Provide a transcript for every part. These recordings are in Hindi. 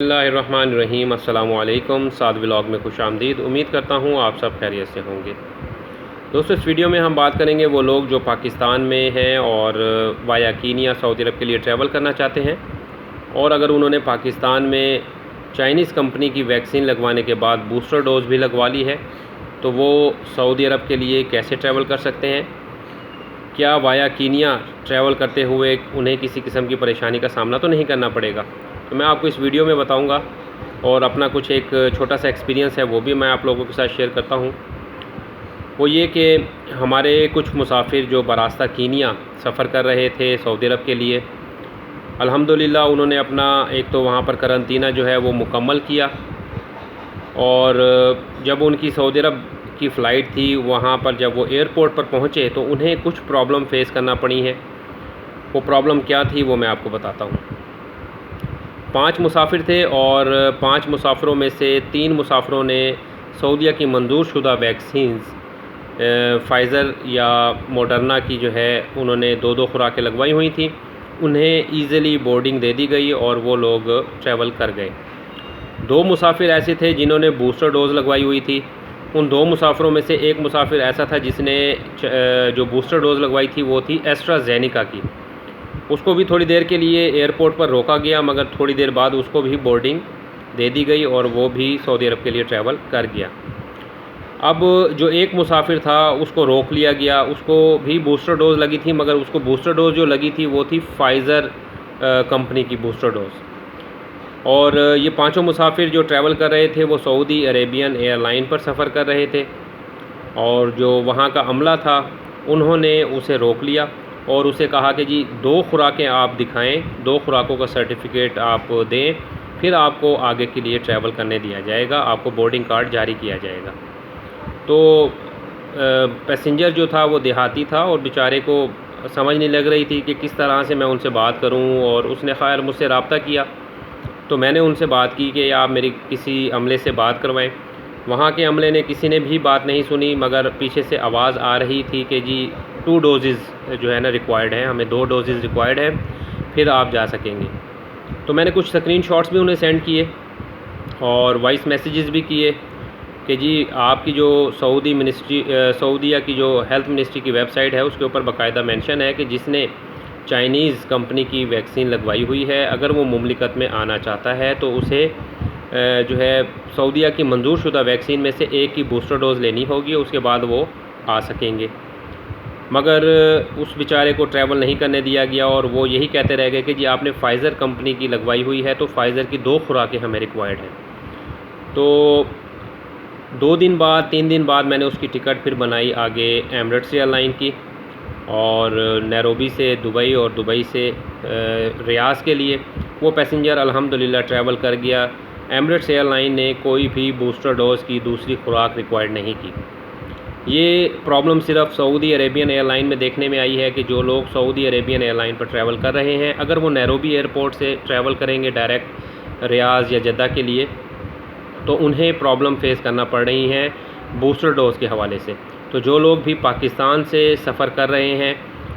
बिस्मिल्लाहिर्रहमानिर्रहीम। अस्सलामु अलैकुम। साद व्लॉग में खुश आमदीद। उम्मीद करता हूँ आप सब खैरियत से होंगे। दोस्तों, इस वीडियो में हम बात करेंगे वो लोग जो पाकिस्तान में हैं और वाया कीनिया सऊदी अरब के लिए ट्रैवल करना चाहते हैं, और अगर उन्होंने पाकिस्तान में चाइनीज़ कंपनी की वैक्सीन लगवाने के बाद बूस्टर डोज़ भी लगवा ली है, तो वो सऊदी अरब के लिए कैसे ट्रैवल कर सकते हैं। क्या वाया कीनिया ट्रैवल करते हुए उन्हें किसी किस्म की परेशानी का सामना तो नहीं करना पड़ेगा। तो मैं आपको इस वीडियो में बताऊंगा, और अपना कुछ एक छोटा सा एक्सपीरियंस है वो भी मैं आप लोगों के साथ शेयर करता हूं। वो ये कि हमारे कुछ मुसाफिर जो बरास्ता कीनिया सफ़र कर रहे थे सऊदी अरब के लिए, अल्हम्दुलिल्लाह उन्होंने अपना एक तो वहाँ पर करंतना जो है वो मुकम्मल किया, और जब उनकी सऊदी अरब की फ़्लाइट थी वहाँ पर जब वो एयरपोर्ट पर पहुँचे तो उन्हें कुछ प्रॉब्लम फ़ेस करना पड़ी है। वो प्रॉब्लम क्या थी वो मैं आपको बताता हूँ। 5 मुसाफिर थे, और 5 मुसाफिरों में से 3 मुसाफिरों ने सऊदीया की मंजूर शुदा वैक्सीन्स फ़ाइज़र या मॉडर्ना की जो है उन्होंने 2-2 खुराकें लगवाई हुई थी। उन्हें ईज़िली बोर्डिंग दे दी गई और वो लोग ट्रैवल कर गए। 2 मुसाफिर ऐसे थे जिन्होंने बूस्टर डोज़ लगवाई हुई थी। उन 2 मुसाफिरों में से एक मुसाफिर ऐसा था जिसने जो बूस्टर डोज़ लगवाई थी वो थी एस्ट्राज़ेनेका की। उसको भी थोड़ी देर के लिए एयरपोर्ट पर रोका गया, मगर थोड़ी देर बाद उसको भी बोर्डिंग दे दी गई और वो भी सऊदी अरब के लिए ट्रैवल कर गया। अब जो एक मुसाफिर था उसको रोक लिया गया, उसको भी बूस्टर डोज़ लगी थी, मगर उसको बूस्टर डोज़ जो लगी थी वो थी फ़ाइज़र कंपनी की बूस्टर डोज़। और ये पाँचों मुसाफिर जो ट्रैवल कर रहे थे वो सऊदी अरेबियन एयरलाइन पर सफ़र कर रहे थे, और जो वहाँ का अमला था उन्होंने उसे रोक लिया और उसे कहा कि जी 2 खुराकें आप दिखाएं, 2 खुराकों का सर्टिफिकेट आप दें, फिर आपको आगे के लिए ट्रैवल करने दिया जाएगा, आपको बोर्डिंग कार्ड जारी किया जाएगा। तो पैसेंजर जो था वो देहाती था और बेचारे को समझ नहीं लग रही थी कि किस तरह से मैं उनसे बात करूं, और उसने खैर मुझसे रब्ता किया। तो मैंने उनसे बात की कि आप मेरी किसी अमले से बात करवाएं। वहाँ के अमले ने किसी ने भी बात नहीं सुनी, मगर पीछे से आवाज़ आ रही थी कि जी 2 डोजेज़ जो है ना रिक्वायर्ड हैं, हमें 2 डोजेज़ रिक्वायर्ड है, फिर आप जा सकेंगे। तो मैंने कुछ स्क्रीनशॉट्स भी उन्हें सेंड किए और वॉइस मैसेजेस भी किए कि जी आपकी जो सऊदीया की जो हेल्थ मिनिस्ट्री की वेबसाइट है उसके ऊपर बाकायदा मेंशन है कि जिसने चाइनीज़ कंपनी की वैक्सीन लगवाई हुई है, अगर वो मुमलिकत में आना चाहता है तो उसे जो है सऊदीया की मंजूर शुदा वैक्सीन में से एक की बूस्टर डोज़ लेनी होगी, उसके बाद वो आ सकेंगे। मगर उस बेचारे को ट्रैवल नहीं करने दिया गया, और वो यही कहते रह गए कि जी आपने फ़ाइज़र कंपनी की लगवाई हुई है तो फ़ाइज़र की 2 खुराकें हमें रिक्वायर्ड हैं। तो 2 दिन बाद 3 दिन बाद मैंने उसकी टिकट फिर बनाई आगे एमिरेट्स एयरलाइन की, और नैरोबी से दुबई और दुबई से रियाज के लिए वो पैसेंजर अल्हम्दुलिल्लाह ट्रैवल कर गया। एमिरेट्स एयरलाइन ने कोई भी बूस्टर डोज़ की दूसरी खुराक रिक्वायर्ड नहीं की। ये प्रॉब्लम सिर्फ सऊदी अरेबियन एयरलाइन में देखने में आई है कि जो लोग सऊदी अरेबियन एयरलाइन पर ट्रैवल कर रहे हैं, अगर वो नैरोबी एयरपोर्ट से ट्रैवल करेंगे डायरेक्ट रियाज या जद्दा के लिए, तो उन्हें प्रॉब्लम फेस करना पड़ रही है बूस्टर डोज़ के हवाले से। तो जो लोग भी पाकिस्तान से सफ़र कर रहे हैं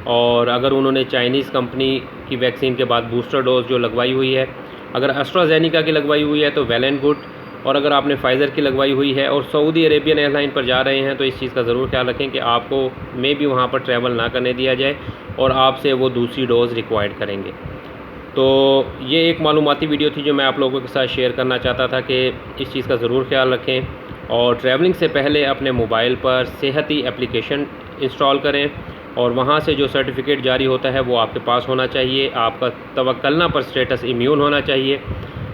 और अगर उन्होंने चाइनीज़ कंपनी की वैक्सीन के बाद बूस्टर डोज़ जो लगवाई हुई है, अगर एस्ट्राज़ेनेका की लगवाई हुई है तो वेल एंड गुड, और अगर आपने फ़ाइज़र की लगवाई हुई है और सऊदी अरेबियन एयरलाइन पर जा रहे हैं तो इस चीज़ का ज़रूर ख्याल रखें कि आपको में भी वहाँ पर ट्रैवल ना करने दिया जाए और आपसे वो दूसरी डोज़ रिक्वायर्ड करेंगे। तो ये एक मालूमाती वीडियो थी जो मैं आप लोगों के साथ शेयर करना चाहता था कि इस चीज़ का ज़रूर ख्याल रखें, और ट्रैवलिंग से पहले अपने मोबाइल पर सेहती एप्लीकेशन इंस्टॉल करें, और वहाँ से जो सर्टिफिकेट जारी होता है वो आपके पास होना चाहिए। आपका तवक्कलना पर स्टेटस इम्यून होना चाहिए,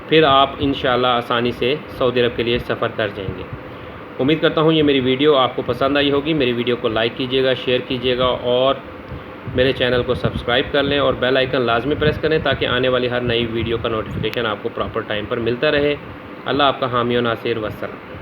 फिर आप इंशाल्लाह आसानी से सऊदी अरब के लिए सफ़र कर जाएंगे। उम्मीद करता हूँ ये मेरी वीडियो आपको पसंद आई होगी। मेरी वीडियो को लाइक कीजिएगा, शेयर कीजिएगा, और मेरे चैनल को सब्सक्राइब कर लें और बेल आइकन लाजमी प्रेस करें ताकि आने वाली हर नई वीडियो का नोटिफिकेशन आपको प्रॉपर टाइम पर मिलता रहे। अल्लाह आपका हामी व नासिर। वस्सलाम।